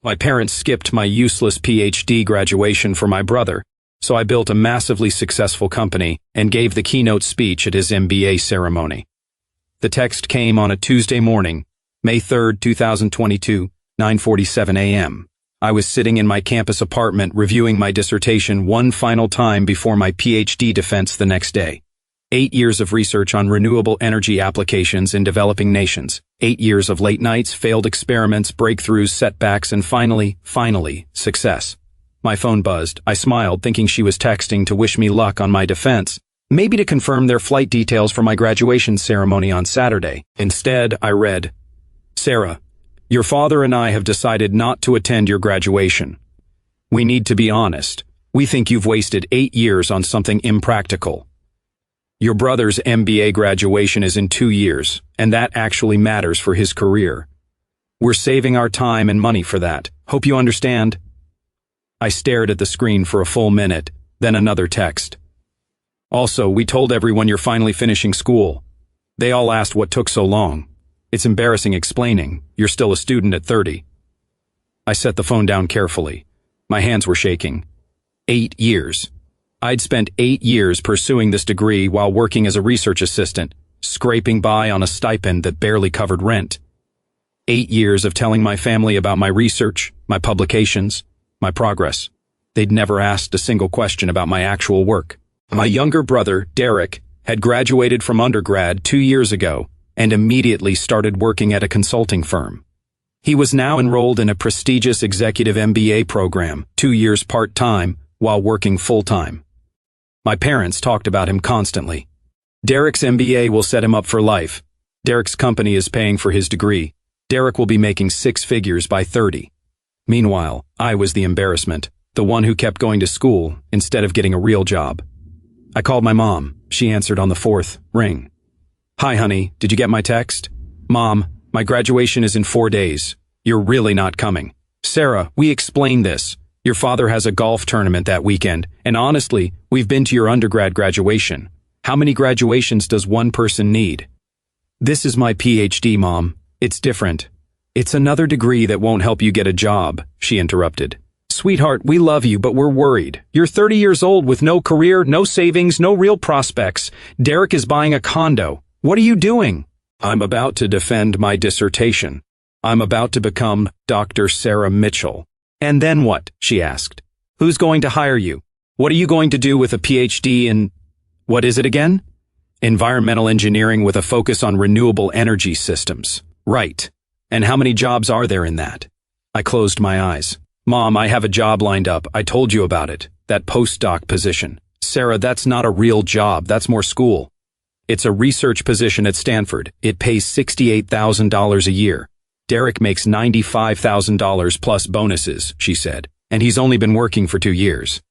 My parents skipped my useless PhD graduation for my brother, so I built a massively successful company and gave the keynote speech at his MBA ceremony. The text came on a Tuesday morning, May 3, 2022, 9:47 a.m. I was sitting in my campus apartment reviewing my dissertation one final time before my PhD defense the next day. 8 years of research on renewable energy applications in developing nations. 8 years of late nights, failed experiments, breakthroughs, setbacks, and finally, success. My phone buzzed. I smiled, thinking she was texting to wish me luck on my defense, maybe to confirm their flight details for my graduation ceremony on Saturday. Instead, I read, "Sarah, your father and I have decided not to attend your graduation. We need to be honest. We think you've wasted 8 years on something impractical. Your brother's MBA graduation is in 2 years, and that actually matters for his career. We're saving our time and money for that. Hope you understand." I stared at the screen for a full minute, then another text. "Also, we told everyone you're finally finishing school. They all asked what took so long. It's embarrassing explaining. You're still a student at 30. I set the phone down carefully. My hands were shaking. 8 years. I'd spent 8 years pursuing this degree while working as a research assistant, scraping by on a stipend that barely covered rent. 8 years of telling my family about my research, my publications, my progress. They'd never asked a single question about my actual work. My younger brother, Derek, had graduated from undergrad 2 years ago and immediately started working at a consulting firm. He was now enrolled in a prestigious executive MBA program, 2 years part-time, while working full-time. My parents talked about him constantly. Derek's MBA will set him up for life. Derek's company is paying for his degree. Derek will be making 6 figures by 30. Meanwhile, I was the embarrassment, the one who kept going to school instead of getting a real job. I called my mom. She answered on the 4th ring. "Hi, honey, did you get my text?" "Mom, my graduation is in 4 days. You're really not coming." "Sarah, we explained this. Your father has a golf tournament that weekend, and honestly, we've been to your undergrad graduation. How many graduations does one person need?" "This is my PhD, Mom. It's different. It's another degree that won't help you get a job," she interrupted. "Sweetheart, we love you, but we're worried. You're 30 years old with no career, no savings, no real prospects. Derek is buying a condo. What are you doing?" "I'm about to defend my dissertation. I'm about to become Dr. Sarah Mitchell." "And then what?" she asked. "Who's going to hire you? What are you going to do with a PhD in, what is it again?" "Environmental engineering with a focus on renewable energy systems." "Right. And how many jobs are there in that?" I closed my eyes. "Mom, I have a job lined up. I told you about it. That postdoc position." "Sarah, that's not a real job. That's more school." "It's a research position at Stanford. It pays $68,000 a year. Derek makes $95,000 plus bonuses," she said, "and he's only been working for 2 years.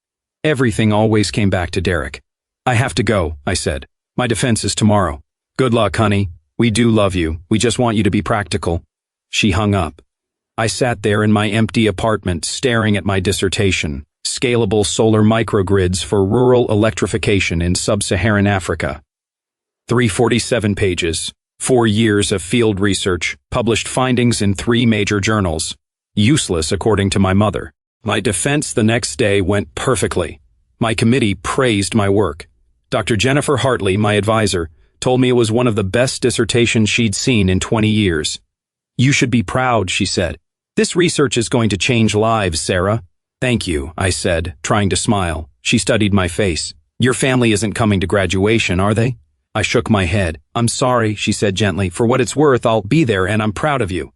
Everything always came back to Derek. "I have to go," I said. "My defense is tomorrow." "Good luck, honey. We do love you. We just want you to be practical." She hung up. I sat there in my empty apartment staring at my dissertation, Scalable Solar Microgrids for Rural Electrification in Sub-Saharan Africa. 347 pages, 4 years of field research, published findings in 3 major journals. Useless, according to my mother. My defense the next day went perfectly. My committee praised my work. Dr. Jennifer Hartley, my advisor, told me it was one of the best dissertations she'd seen in 20 years. "You should be proud," she said. "This research is going to change lives, Sarah." "Thank you," I said, trying to smile. She studied my face. "Your family isn't coming to graduation, are they?" I shook my head. "I'm sorry," she said gently. "For what it's worth, I'll be there and I'm proud of you."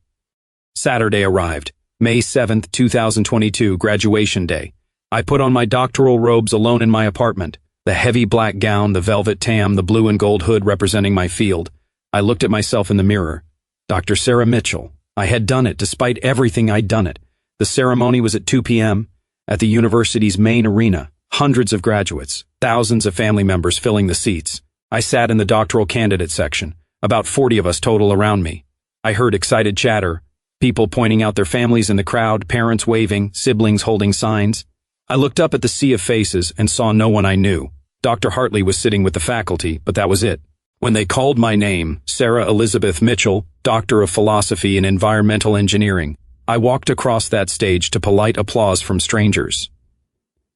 Saturday arrived. May 7th, 2022, graduation day. I put on my doctoral robes alone in my apartment. The heavy black gown, the velvet tam, the blue and gold hood representing my field. I looked at myself in the mirror. Dr. Sarah Mitchell. I had done it, despite everything I'd done it. The ceremony was at 2 p.m. at the university's main arena. Hundreds of graduates, thousands of family members filling the seats. I sat in the doctoral candidate section, about 40 of us total around me. I heard excited chatter, people pointing out their families in the crowd, parents waving, siblings holding signs. I looked up at the sea of faces and saw no one I knew. Dr. Hartley was sitting with the faculty, but that was it. When they called my name, Sarah Elizabeth Mitchell, Doctor of Philosophy in Environmental Engineering, I walked across that stage to polite applause from strangers.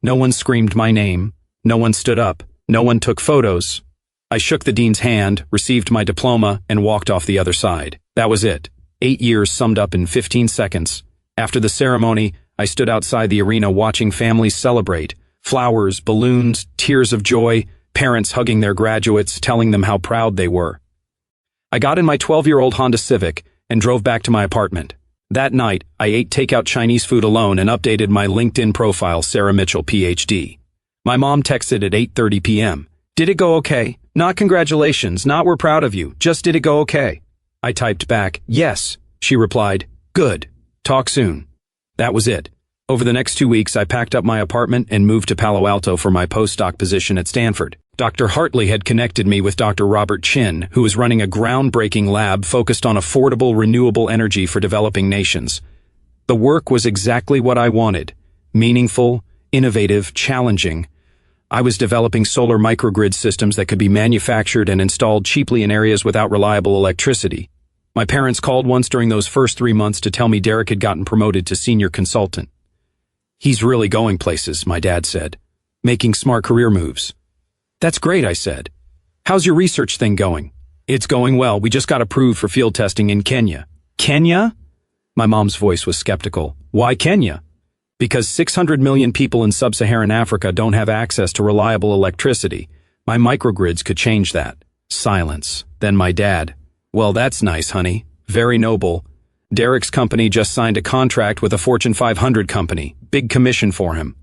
No one screamed my name. No one stood up. No one took photos. I shook the dean's hand, received my diploma, and walked off the other side. That was it. 8 years summed up in 15 seconds. After the ceremony, I stood outside the arena watching families celebrate. Flowers, balloons, tears of joy, parents hugging their graduates, telling them how proud they were. I got in my 12-year-old Honda Civic and drove back to my apartment. That night, I ate takeout Chinese food alone and updated my LinkedIn profile, Sarah Mitchell, PhD. My mom texted at 8:30 p.m. Did it go okay? Not congratulations, not we're proud of you, just did it go okay? I typed back, yes. She replied, good. Talk soon. That was it. Over the next 2 weeks, I packed up my apartment and moved to Palo Alto for my postdoc position at Stanford. Dr. Hartley had connected me with Dr. Robert Chin, who was running a groundbreaking lab focused on affordable, renewable energy for developing nations. The work was exactly what I wanted. Meaningful, innovative, challenging. I was developing solar microgrid systems that could be manufactured and installed cheaply in areas without reliable electricity. My parents called once during those first 3 months to tell me Derek had gotten promoted to senior consultant. He's really going places, my dad said. Making smart career moves. That's great, I said. How's your research thing going? It's going well. We just got approved for field testing in Kenya. Kenya? My mom's voice was skeptical. Why Kenya? Because 600 million people in sub-Saharan Africa don't have access to reliable electricity. My microgrids could change that. Silence. Then my dad. Well, that's nice, honey. Very noble. Derek's company just signed a contract with a Fortune 500 company. Big commission for him.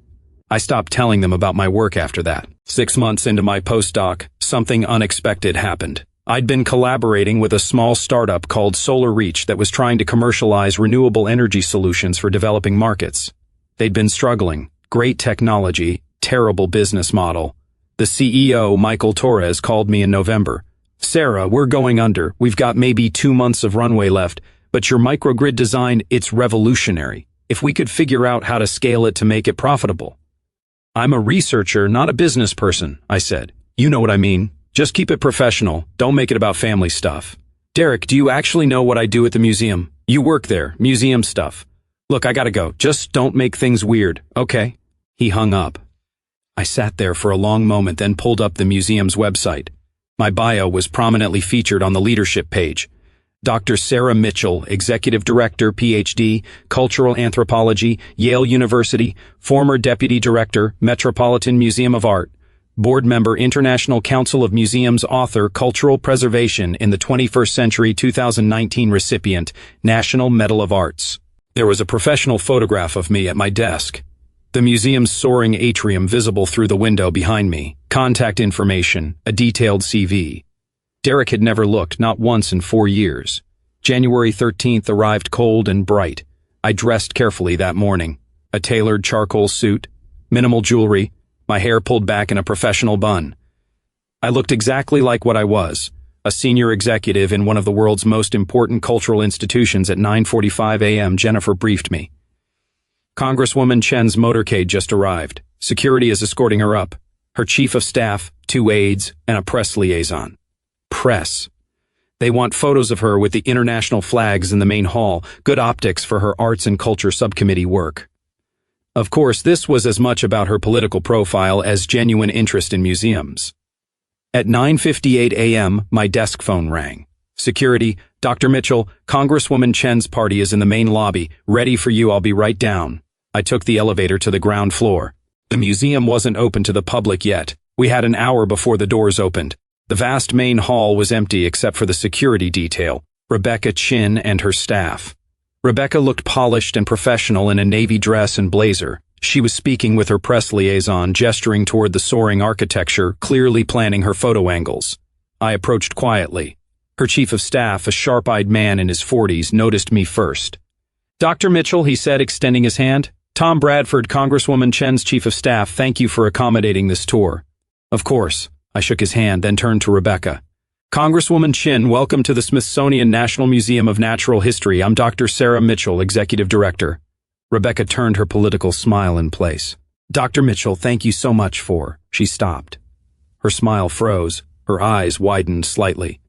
I stopped telling them about my work after that. 6 months into my postdoc, something unexpected happened. I'd been collaborating with a small startup called Solar Reach that was trying to commercialize renewable energy solutions for developing markets. They'd been struggling. Great technology, terrible business model. The CEO, Michael Torres, called me in November. Sarah, we're going under. We've got maybe 2 months of runway left, but your microgrid design, it's revolutionary. If we could figure out how to scale it to make it profitable. I'm a researcher, not a business person, I said. You know what I mean. Just keep it professional. Don't make it about family stuff. Derek, do you actually know what I do at the museum? You work there, museum stuff. Look, I gotta go. Just don't make things weird, okay? He hung up. I sat there for a long moment, then pulled up the museum's website. My bio was prominently featured on the leadership page. Dr. Sarah Mitchell, Executive Director, PhD, Cultural Anthropology, Yale University, former Deputy Director, Metropolitan Museum of Art, Board Member, International Council of Museums, Author, Cultural Preservation in the 21st Century 2019 recipient, National Medal of Arts. There was a professional photograph of me at my desk. The museum's soaring atrium visible through the window behind me, contact information, a detailed CV. Derek had never looked, not once in 4 years. January 13th arrived cold and bright. I dressed carefully that morning. A tailored charcoal suit, minimal jewelry, my hair pulled back in a professional bun. I looked exactly like what I was, a senior executive in one of the world's most important cultural institutions. At 9:45 a.m., Jennifer briefed me. Congresswoman Chen's motorcade just arrived. Security is escorting her up. Her chief of staff, 2 aides, and a press liaison. Press. They want photos of her with the international flags in the main hall, good optics for her arts and culture subcommittee work. Of course, this was as much about her political profile as genuine interest in museums. At 9:58 a.m., my desk phone rang. Security, Dr. Mitchell, Congresswoman Chen's party is in the main lobby. Ready for you, I'll be right down. I took the elevator to the ground floor. The museum wasn't open to the public yet. We had an hour before the doors opened. The vast main hall was empty except for the security detail, Rebecca Chin and her staff. Rebecca looked polished and professional in a navy dress and blazer. She was speaking with her press liaison, gesturing toward the soaring architecture, clearly planning her photo angles. I approached quietly. Her chief of staff, a sharp-eyed man in his 40s, noticed me first. Dr. Mitchell, he said, extending his hand. Tom Bradford, Congresswoman Chen's chief of staff, thank you for accommodating this tour. Of course. I shook his hand, then turned to Rebecca. Congresswoman Chin, welcome to the Smithsonian National Museum of Natural History. I'm Dr. Sarah Mitchell, Executive Director. Rebecca turned her political smile in place. Dr. Mitchell, thank you so much for... She stopped. Her smile froze. Her eyes widened slightly.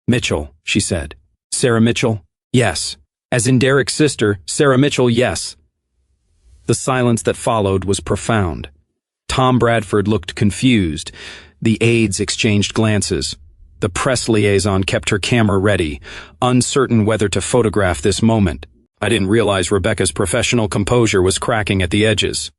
Mitchell, she said. Sarah Mitchell? Yes. As in Derek's sister, Sarah Mitchell, yes. The silence that followed was profound. Tom Bradford looked confused. The aides exchanged glances. The press liaison kept her camera ready, uncertain whether to photograph this moment. I didn't realize Rebecca's professional composure was cracking at the edges.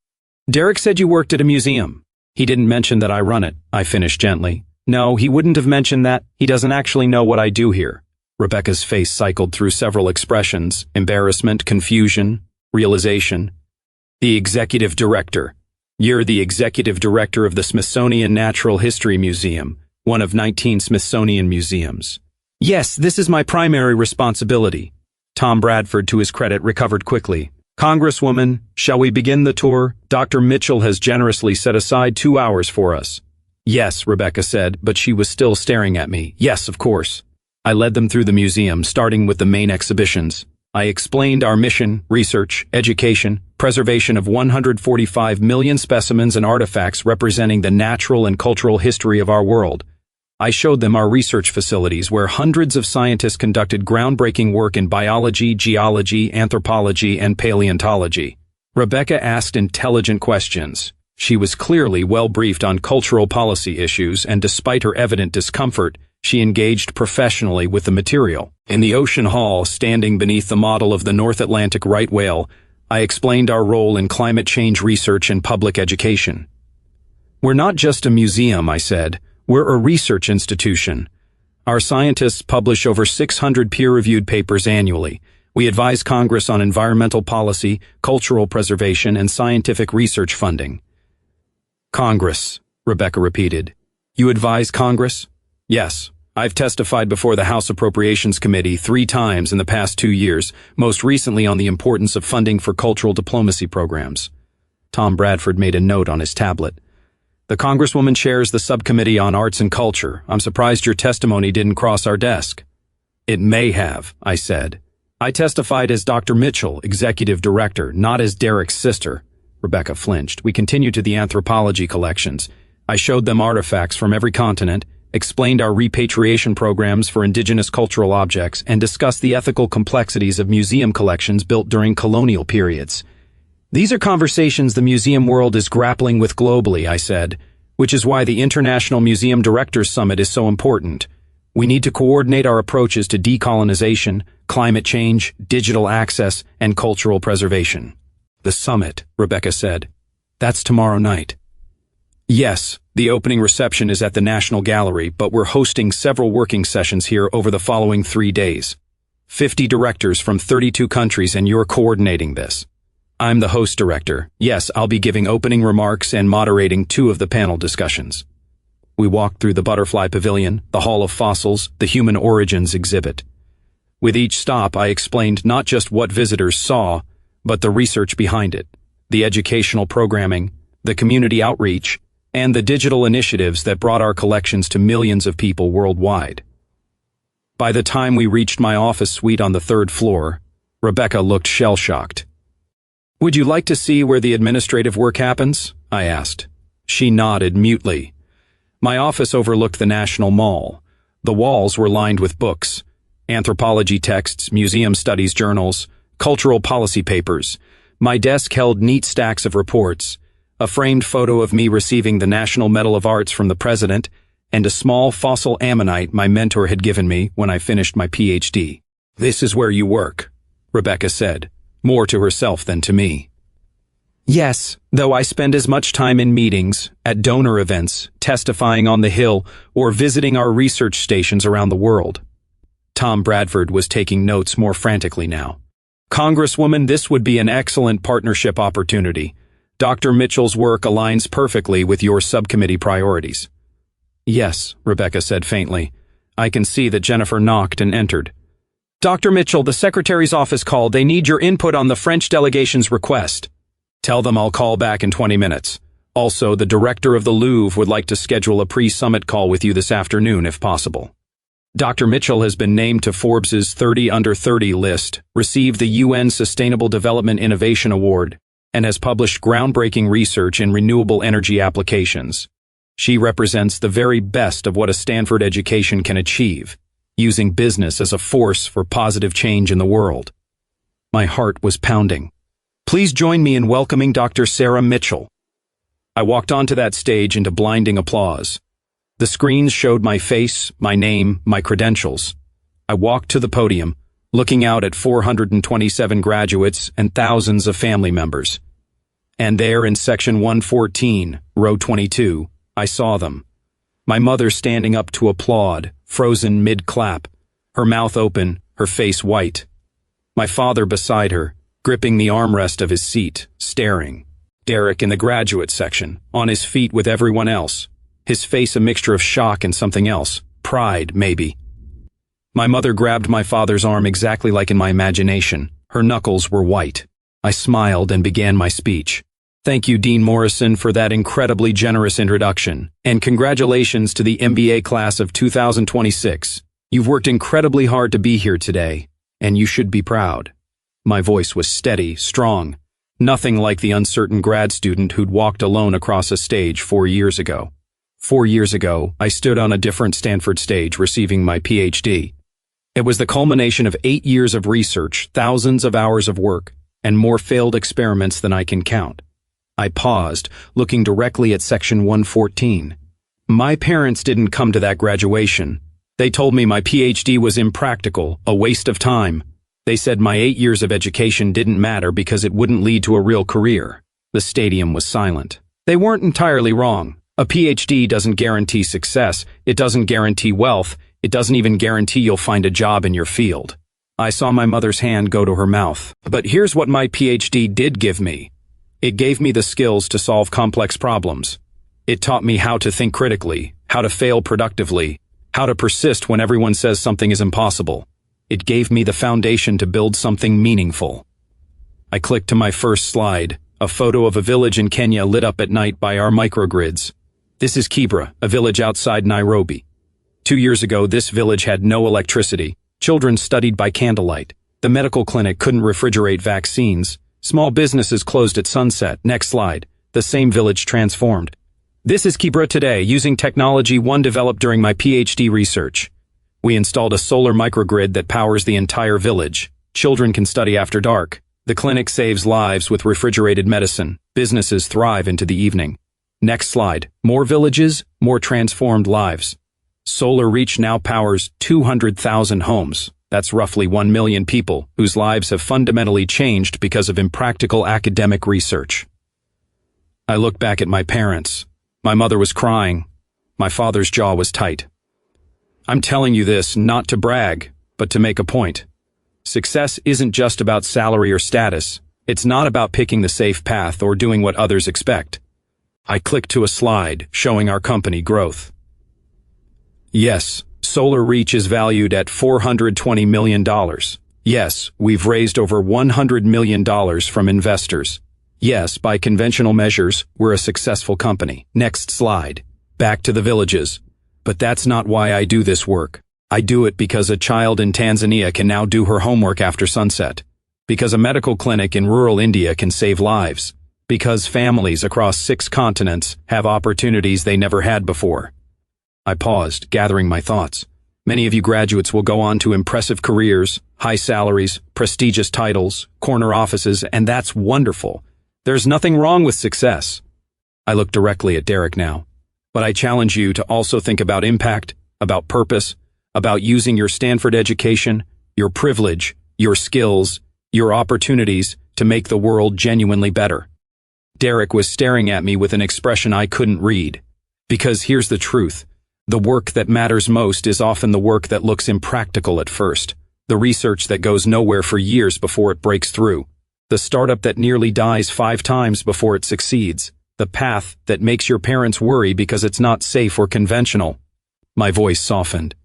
Derek said you worked at a museum. He didn't mention that I run it, I finished gently. No, he wouldn't have mentioned that. He doesn't actually know what I do here. Rebecca's face cycled through several expressions: embarrassment, confusion, realization. The executive director. You're the executive director of the Smithsonian Natural History Museum, one of 19 Smithsonian museums. Yes, this is my primary responsibility. Tom Bradford, to his credit, recovered quickly. Congresswoman, shall we begin the tour? Dr. Mitchell has generously set aside 2 hours for us. Yes, Rebecca said, but she was still staring at me. Yes, of course. I led them through the museum, starting with the main exhibitions. I explained our mission, research, education, preservation of 145 million specimens and artifacts representing the natural and cultural history of our world. I showed them our research facilities where hundreds of scientists conducted groundbreaking work in biology, geology, anthropology, and paleontology. Rebecca asked intelligent questions. She was clearly well briefed on cultural policy issues, and despite her evident discomfort, she engaged professionally with the material. In the ocean hall, standing beneath the model of the North Atlantic right whale, I explained our role in climate change research and public education. We're not just a museum, I said. We're a research institution. Our scientists publish over 600 peer-reviewed papers annually. We advise Congress on environmental policy, cultural preservation, and scientific research funding. Congress, Rebecca repeated. You advise Congress? Yes. I've testified before the House Appropriations Committee 3 times in the past 2 years, most recently on the importance of funding for cultural diplomacy programs. Tom Bradford made a note on his tablet. The Congresswoman chairs the Subcommittee on Arts and Culture. I'm surprised your testimony didn't cross our desk. It may have, I said. I testified as Dr. Mitchell, Executive Director, not as Derek's sister. Rebecca flinched. We continued to the anthropology collections. I showed them artifacts from every continent, explained our repatriation programs for indigenous cultural objects, and discussed the ethical complexities of museum collections built during colonial periods. These are conversations the museum world is grappling with globally, I said, which is why the International Museum Directors Summit is so important. We need to coordinate our approaches to decolonization, climate change, digital access, and cultural preservation. The summit, Rebecca said. That's tomorrow night. Yes, the opening reception is at the National Gallery, but we're hosting several working sessions here over the following 3 days. 50 directors from 32 countries, and you're coordinating this. I'm the host director. Yes, I'll be giving opening remarks and moderating 2 of the panel discussions. We walked through the Butterfly Pavilion, the Hall of Fossils, the Human Origins exhibit. With each stop, I explained not just what visitors saw, but the research behind it, the educational programming, the community outreach, and the digital initiatives that brought our collections to millions of people worldwide. By the time we reached my office suite on the 3rd floor, Rebecca looked shell-shocked. Would you like to see where the administrative work happens? I asked. She nodded mutely. My office overlooked the National Mall. The walls were lined with books, anthropology texts, museum studies journals, cultural policy papers. My desk held neat stacks of reports, a framed photo of me receiving the National Medal of Arts from the President, and a small fossil ammonite my mentor had given me when I finished my PhD. This is where you work, Rebecca said, more to herself than to me. Yes, though I spend as much time in meetings, at donor events, testifying on the Hill, or visiting our research stations around the world. Tom Bradford was taking notes more frantically now. Congresswoman, this would be an excellent partnership opportunity. Dr. Mitchell's work aligns perfectly with your subcommittee priorities. Yes, Rebecca said faintly. I can see that Jennifer knocked and entered. Dr. Mitchell, the secretary's office called. They need your input on the French delegation's request. Tell them I'll call back in 20 minutes. Also, the director of the Louvre would like to schedule a pre-summit call with you this afternoon if possible. Dr. Mitchell has been named to Forbes's 30 Under 30 list, received the UN Sustainable Development Innovation Award, and has published groundbreaking research in renewable energy applications. She represents the very best of what a Stanford education can achieve, using business as a force for positive change in the world. My heart was pounding. Please join me in welcoming Dr. Sarah Mitchell. I walked onto that stage into blinding applause. The screens showed my face, my name, my credentials. I walked to the podium, looking out at 427 graduates and thousands of family members. And there in section 114, row 22, I saw them. My mother standing up to applaud, frozen mid-clap, her mouth open, her face white. My father beside her, gripping the armrest of his seat, staring. Derek in the graduate section, on his feet with everyone else, his face a mixture of shock and something else, pride, maybe. My mother grabbed my father's arm exactly like in my imagination. Her knuckles were white. I smiled and began my speech. Thank you, Dean Morrison, for that incredibly generous introduction, and congratulations to the MBA class of 2026. You've worked incredibly hard to be here today, and you should be proud. My voice was steady, strong, nothing like the uncertain grad student who'd walked alone across a stage 4 years ago. 4 years ago, I stood on a different Stanford stage receiving my PhD. It was the culmination of 8 years of research, thousands of hours of work, and more failed experiments than I can count. I paused, looking directly at section 114. My parents didn't come to that graduation. They told me my PhD was impractical, a waste of time. They said my 8 years of education didn't matter because it wouldn't lead to a real career. The stadium was silent. They weren't entirely wrong. A PhD doesn't guarantee success, it doesn't guarantee wealth, it doesn't even guarantee you'll find a job in your field. I saw my mother's hand go to her mouth. But here's what my PhD did give me. It gave me the skills to solve complex problems. It taught me how to think critically, how to fail productively, how to persist when everyone says something is impossible. It gave me the foundation to build something meaningful. I clicked to my first slide, a photo of a village in Kenya lit up at night by our microgrids. This is Kibra, a village outside Nairobi. 2 years ago, this village had no electricity. Children studied by candlelight. The medical clinic couldn't refrigerate vaccines. Small businesses closed at sunset. Next slide. The same village transformed. This is Kibra today, using technology one developed during my PhD research. We installed a solar microgrid that powers the entire village. Children can study after dark. The clinic saves lives with refrigerated medicine. Businesses thrive into the evening. Next slide. More villages, more transformed lives. Solar Reach now powers 200,000 homes. That's roughly 1 million people whose lives have fundamentally changed because of impractical academic research. I look back at my parents. My mother was crying. My father's jaw was tight. I'm telling you this not to brag, but to make a point. Success isn't just about salary or status. It's not about picking the safe path or doing what others expect. I clicked to a slide showing our company growth. Yes, Solar Reach is valued at $420 million. Yes, we've raised over $100 million from investors. Yes, by conventional measures, we're a successful company. Next slide. Back to the villages. But that's not why I do this work. I do it because a child in Tanzania can now do her homework after sunset. Because a medical clinic in rural India can save lives. Because families across 6 continents have opportunities they never had before. I paused, gathering my thoughts. Many of you graduates will go on to impressive careers, high salaries, prestigious titles, corner offices, and that's wonderful. There's nothing wrong with success. I look directly at Derek now. But I challenge you to also think about impact, about purpose, about using your Stanford education, your privilege, your skills, your opportunities to make the world genuinely better. Derek was staring at me with an expression I couldn't read. Because here's the truth. The work that matters most is often the work that looks impractical at first. The research that goes nowhere for years before it breaks through. The startup that nearly dies 5 times before it succeeds. The path that makes your parents worry because it's not safe or conventional. My voice softened.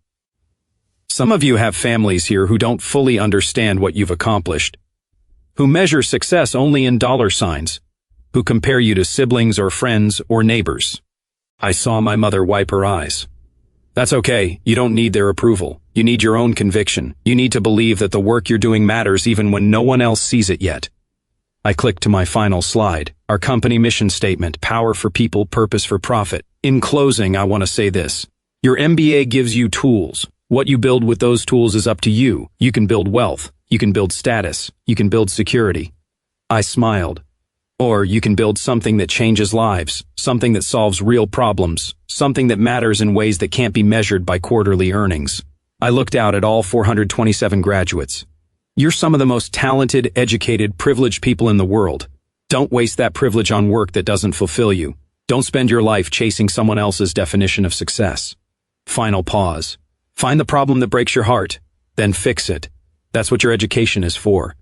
Some of you have families here who don't fully understand what you've accomplished. Who measure success only in dollar signs. Who compare you to siblings or friends or neighbors. I saw my mother wipe her eyes. That's okay, you don't need their approval. You need your own conviction. You need to believe that the work you're doing matters even when no one else sees it yet. I clicked to my final slide. Our company mission statement, power for people, purpose for profit. In closing, I want to say this. Your MBA gives you tools. What you build with those tools is up to you. You can build wealth. You can build status. You can build security. I smiled. Or you can build something that changes lives, something that solves real problems, something that matters in ways that can't be measured by quarterly earnings. I looked out at all 427 graduates. You're some of the most talented, educated, privileged people in the world. Don't waste that privilege on work that doesn't fulfill you. Don't spend your life chasing someone else's definition of success. Final pause. Find the problem that breaks your heart, then fix it. That's what your education is for.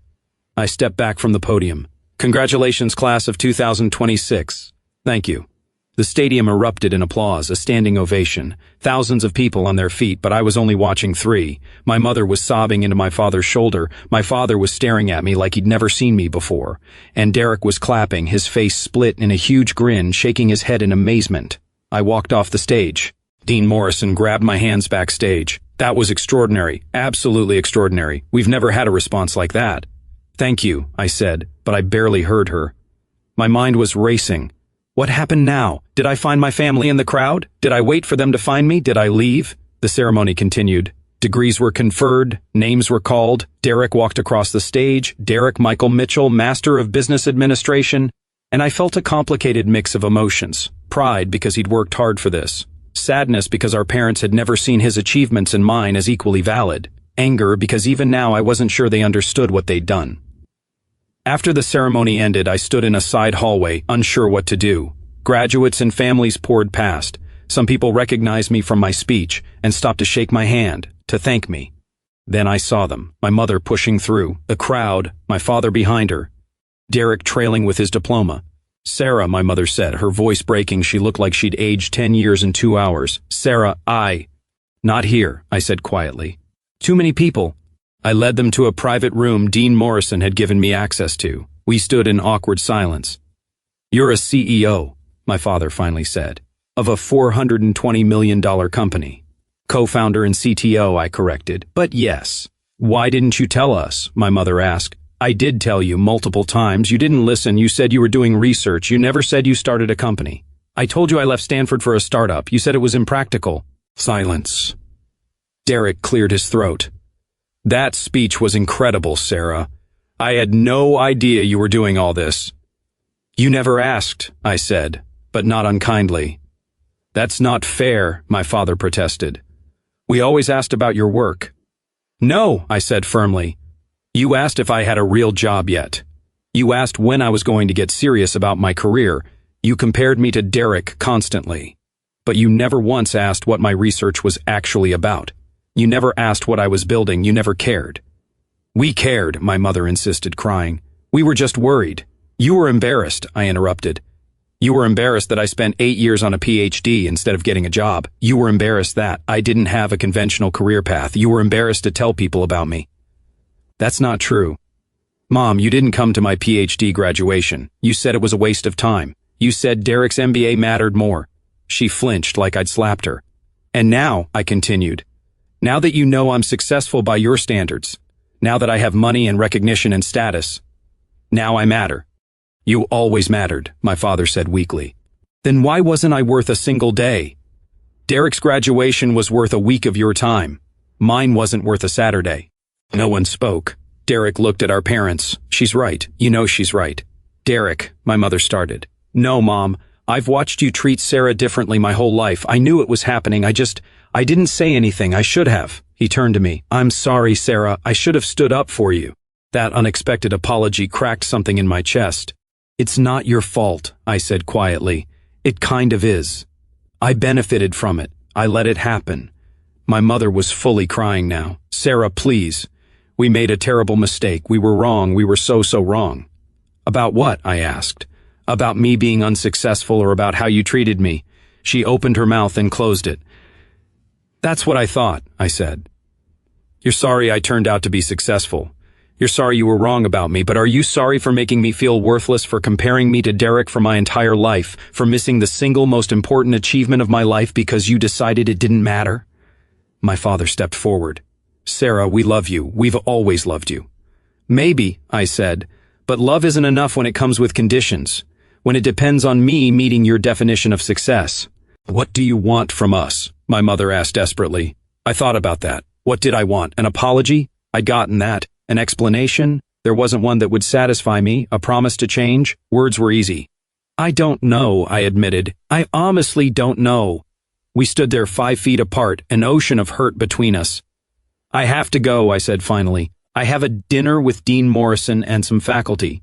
I stepped back from the podium. Congratulations, class of 2026. Thank you. The stadium erupted in applause, a standing ovation. Thousands of people on their feet, but I was only watching 3. My mother was sobbing into my father's shoulder. My father was staring at me like he'd never seen me before. And Derek was clapping, his face split in a huge grin, shaking his head in amazement. I walked off the stage. Dean Morrison grabbed my hands backstage. That was extraordinary, absolutely extraordinary. We've never had a response like that. Thank you, I said, but I barely heard her. My mind was racing. What happened now? Did I find my family in the crowd? Did I wait for them to find me? Did I leave? The ceremony continued. Degrees were conferred, names were called. Derek walked across the stage, Derek Michael Mitchell, Master of Business Administration, and I felt a complicated mix of emotions. Pride because he'd worked hard for this. Sadness because our parents had never seen his achievements and mine as equally valid. Anger because even now I wasn't sure they understood what they'd done. After the ceremony ended, I stood in a side hallway, unsure what to do. Graduates and families poured past. Some people recognized me from my speech and stopped to shake my hand, to thank me. Then I saw them, my mother pushing through, the crowd, my father behind her, Derek trailing with his diploma. Sarah, my mother said, her voice breaking. She looked like she'd aged 10 years in 2 hours. Sarah, Not here, I said quietly. Too many people. I led them to a private room Dean Morrison had given me access to. We stood in awkward silence. You're a CEO, my father finally said, of a $420 million company. Co-founder and CTO, I corrected. But yes. Why didn't you tell us? My mother asked. I did tell you multiple times. You didn't listen. You said you were doing research. You never said you started a company. I told you I left Stanford for a startup. You said it was impractical. Silence. Derek cleared his throat. That speech was incredible, Sarah. I had no idea you were doing all this. You never asked, I said, but not unkindly. That's not fair, my father protested. We always asked about your work. No, I said firmly. You asked if I had a real job yet. You asked when I was going to get serious about my career. You compared me to Derek constantly. But you never once asked what my research was actually about. You never asked what I was building. You never cared. We cared, my mother insisted, crying. We were just worried. You were embarrassed, I interrupted. You were embarrassed that I spent 8 years on a PhD instead of getting a job. You were embarrassed that I didn't have a conventional career path. You were embarrassed to tell people about me. That's not true. Mom, you didn't come to my PhD graduation. You said it was a waste of time. You said Derek's MBA mattered more. She flinched like I'd slapped her. And now, I continued, now that you know I'm successful by your standards, now that I have money and recognition and status, now I matter. You always mattered, my father said weakly. Then why wasn't I worth a single day? Derek's graduation was worth a week of your time. Mine wasn't worth a Saturday. No one spoke. Derek looked at our parents. She's right. You know she's right. Derek, my mother started. No, Mom. I've watched you treat Sarah differently my whole life. I knew it was happening. I didn't say anything. I should have. He turned to me. I'm sorry, Sarah. I should have stood up for you. That unexpected apology cracked something in my chest. It's not your fault, I said quietly. It kind of is. I benefited from it. I let it happen. My mother was fully crying now. Sarah, please. We made a terrible mistake. We were wrong. We were so wrong. About what? I asked. About me being unsuccessful or about how you treated me. She opened her mouth and closed it. That's what I thought, I said. You're sorry I turned out to be successful. You're sorry you were wrong about me, but are you sorry for making me feel worthless, for comparing me to Derek for my entire life, for missing the single most important achievement of my life because you decided it didn't matter? My father stepped forward. Sarah, we love you. We've always loved you. Maybe, I said, but love isn't enough when it comes with conditions, when it depends on me meeting your definition of success. What do you want from us? My mother asked desperately. I thought about that. What did I want? An apology? I'd gotten that. An explanation? There wasn't one that would satisfy me, a promise to change. Words were easy. I don't know, I admitted. I honestly don't know. We stood there 5 feet apart, an ocean of hurt between us. I have to go, I said finally. I have a dinner with Dean Morrison and some faculty.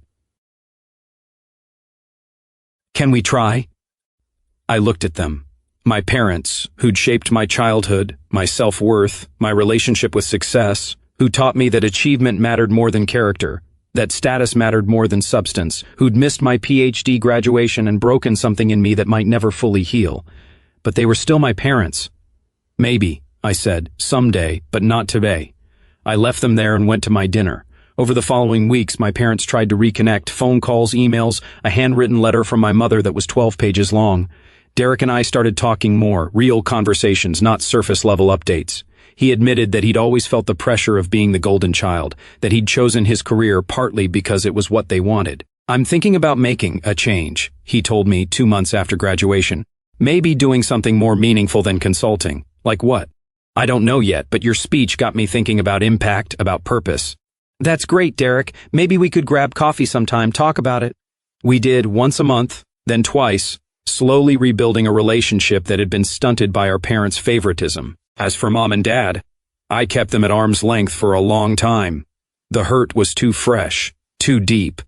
Can we try? I looked at them. My parents, who'd shaped my childhood, my self-worth, my relationship with success, who taught me that achievement mattered more than character, that status mattered more than substance, who'd missed my PhD graduation and broken something in me that might never fully heal. But they were still my parents. Maybe, I said, someday, but not today. I left them there and went to my dinner. Over the following weeks, my parents tried to reconnect, phone calls, emails, a handwritten letter from my mother that was 12 pages long. Derek and I started talking more, real conversations, not surface-level updates. He admitted that he'd always felt the pressure of being the golden child, that he'd chosen his career partly because it was what they wanted. I'm thinking about making a change, he told me 2 months after graduation. Maybe doing something more meaningful than consulting. Like what? I don't know yet, but your speech got me thinking about impact, about purpose. That's great, Derek. Maybe we could grab coffee sometime, talk about it. We did once a month, then twice, slowly rebuilding a relationship that had been stunted by our parents' favoritism. As for Mom and Dad, I kept them at arm's length for a long time. The hurt was too fresh, too deep.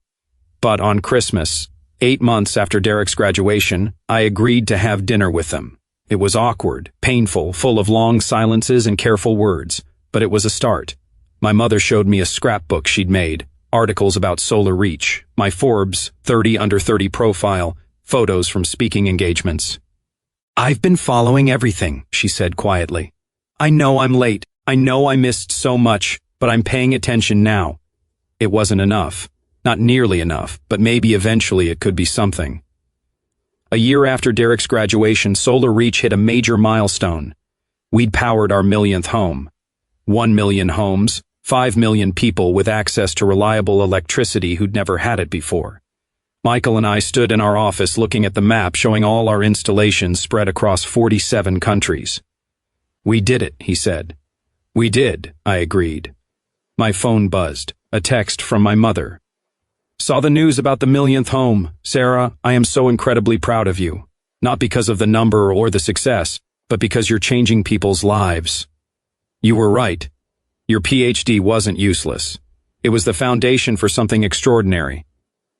But on Christmas, 8 months after Derek's graduation, I agreed to have dinner with them. It was awkward, painful, full of long silences and careful words, but it was a start. My mother showed me a scrapbook she'd made, articles about Solar Reach, my Forbes 30 under 30 profile, photos from speaking engagements. I've been following everything, she said quietly. I know I'm late. I know I missed so much, but I'm paying attention now. It wasn't enough. Not nearly enough, but maybe eventually it could be something. A year after Derek's graduation, Solar Reach hit a major milestone. We'd powered our millionth home. 1 million homes, 5 million people with access to reliable electricity who'd never had it before. Michael and I stood in our office looking at the map showing all our installations spread across 47 countries. We did it, he said. We did, I agreed. My phone buzzed, a text from my mother. Saw the news about the millionth home. Sarah, I am so incredibly proud of you. Not because of the number or the success, but because you're changing people's lives. You were right. Your PhD wasn't useless. It was the foundation for something extraordinary.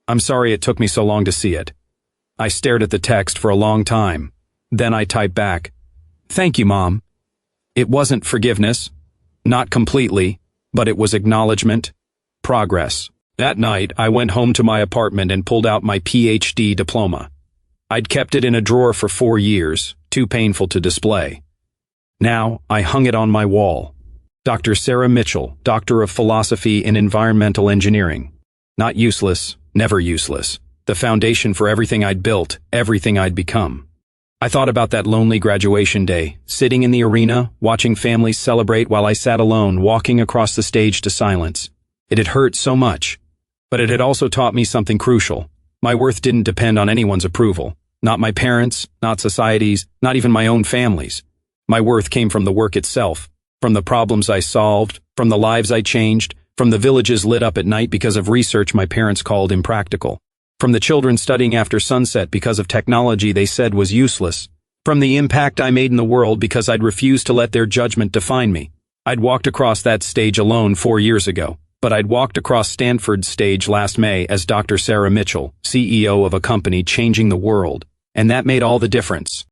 I'm sorry it took me so long to see it. I stared at the text for a long time. Then I typed back, "Thank you, Mom." It wasn't forgiveness. Not completely, but it was acknowledgement, progress. That night, I went home to my apartment and pulled out my PhD diploma. I'd kept it in a drawer for 4 years, too painful to display. Now, I hung it on my wall. Dr. Sarah Mitchell, Doctor of Philosophy in Environmental Engineering. Not useless, never useless. The foundation for everything I'd built, everything I'd become. I thought about that lonely graduation day, sitting in the arena, watching families celebrate while I sat alone, walking across the stage to silence. It had hurt so much. But it had also taught me something crucial. My worth didn't depend on anyone's approval. Not my parents, not society's, not even my own family's. My worth came from the work itself, from the problems I solved, from the lives I changed, from the villages lit up at night because of research my parents called impractical, from the children studying after sunset because of technology they said was useless, from the impact I made in the world because I'd refused to let their judgment define me. I'd walked across that stage alone 4 years ago. But I'd walked across Stanford's stage last May as Dr. Sarah Mitchell, CEO of a company changing the world, and that made all the difference.